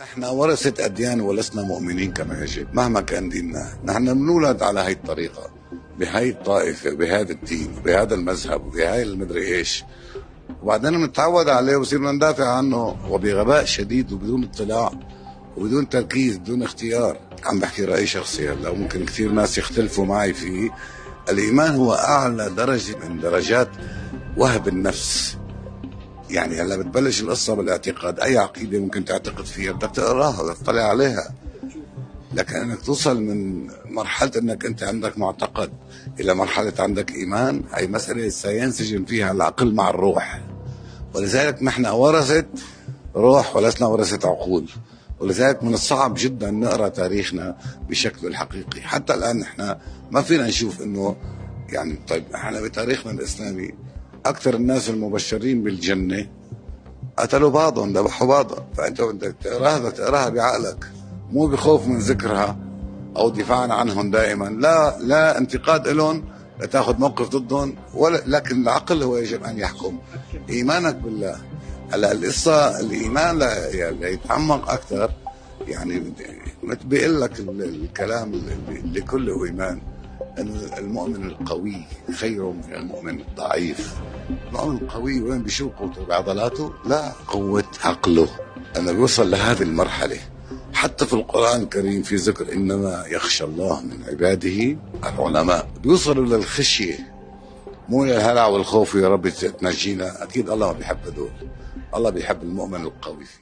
احنا ورثة اديان ولسنا مؤمنين كما يجب مهما كان ديننا. نحن بنولد على هاي الطريقة، بهاي الطائفة، بهذا الدين، بهذا المذهب، بهاي المدري ايش، وبعدين بنتعود عليه وبصير ندافع عنه وبغباء شديد وبدون اطلاع وبدون تركيز، بدون اختيار. عم بحكي رأي شخصي هلا وممكن كثير ناس يختلفوا معي فيه. الإيمان هو أعلى درجة من درجات وهب النفس. يعني هلا بتبلش القصة بالاعتقاد. أي عقيدة ممكن تعتقد فيها بدك تقراها بدك تطلع عليها، لكن انك توصل من مرحلة انك انت عندك معتقد الى مرحلة عندك ايمان، هي مسألة سينسجم فيها العقل مع الروح. ولذلك نحن ورثة روح ولسنا ورثة عقول. ولذلك من الصعب جدا نقرا تاريخنا بشكله الحقيقي. حتى الان نحن ما فينا نشوف انه يعني طيب احنا بتاريخنا الاسلامي اكثر الناس المبشرين بالجنة قتلوا بعضهم، ذبحوا بعضهم. فانت بدك تقراها بدك تقراها بعقلك، مو بخوف من ذكرها او دفاعا عنهم دائما، لا انتقاد لهم لتاخذ موقف ضدهم، ولا لكن العقل هو يجب ان يحكم. ايمانك بالله. هلا القصه الايمان ليتعمق اكثر، يعني بيقول لك الكلام اللي كله ايمان ان المؤمن القوي خير من المؤمن الضعيف. المؤمن القوي وين بشو قوته؟ بعضلاته؟ لا، قوه عقله. انه بيوصل لهذه المرحله. حتى في القرآن الكريم في ذكر إنما يخشى الله من عباده العلماء. بيوصلوا للخشية مو للهلع والخوف يا رب تنجينا. أكيد الله ما بيحب هدول، الله بيحب المؤمن القوي فيه.